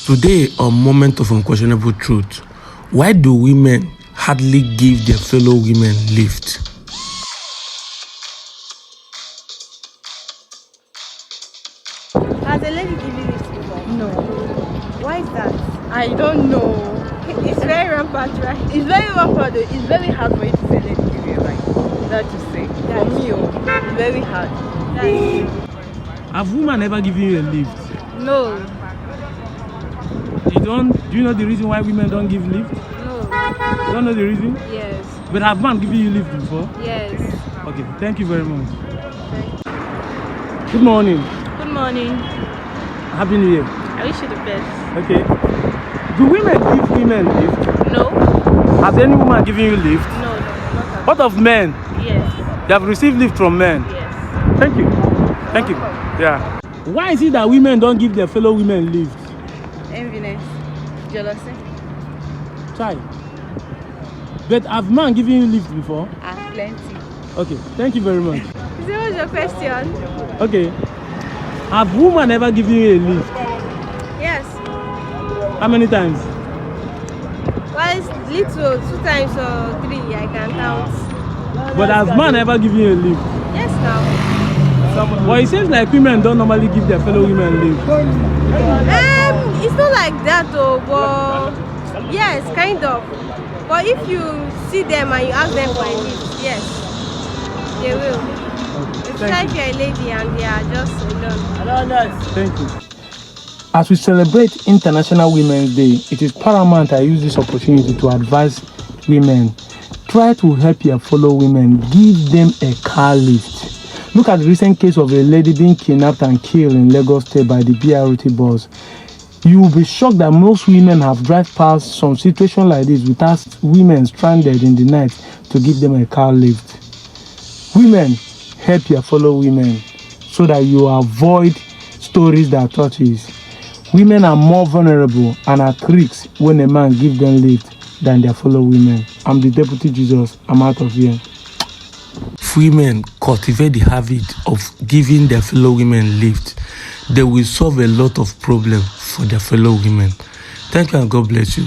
Today, a moment of unquestionable truth. Why do women hardly give their fellow women lift? Has a lady given lift before? No, Why is that? I don't know. It's very rampant, right? It's very rampant. It's very hard for you to say let give you a ride. That to say. For me, it's very hard. Have women ever given you a lift? No. Do you know the reason why women don't give lift? No. You don't know the reason? Yes. But have man given you lift before? Yes. Okay, thank you very much. Good morning. Good morning. Happy New Year. I wish you the best. Okay. Do women give women lift? No. Has any woman given you lift? No, not at What of men? all. Yes. They have received lift from men. Yes. Thank you. Thank you. Yeah. Why is it that women don't give their fellow women lift? Enviness. Jealousy. Try. But have man given you lift before? Plenty. Okay, thank you very much. So what's your question? Okay. Have women ever given you a lift? Yes. How many times? Well, it's little, 2 times or 3, I can count. But has man ever given you a lift? Yes, now. Well, it seems like women don't normally give their fellow women lift. It's not like that though, but yes, kind of. But if you see them and you ask them for a lift, yes, they will. Especially if you're a lady and they are just alone. Thank you. As we celebrate International Women's Day, it is paramount I use this opportunity to advise women. Try to help your fellow women. Give them a car lift. Look at the recent case of a lady being kidnapped and killed in Lagos State by the BRT bus. You will be shocked that most women have driven past some situation like this without women stranded in the night to give them a car lift. Women, help your fellow women so that you avoid stories that touches. Women are more vulnerable and at risk when a man gives them lift than their fellow women. I'm the Deputy Jesus. I'm out of here. If women cultivate the habit of giving their fellow women lift, they will solve a lot of problems for their fellow women. Thank you and God bless you.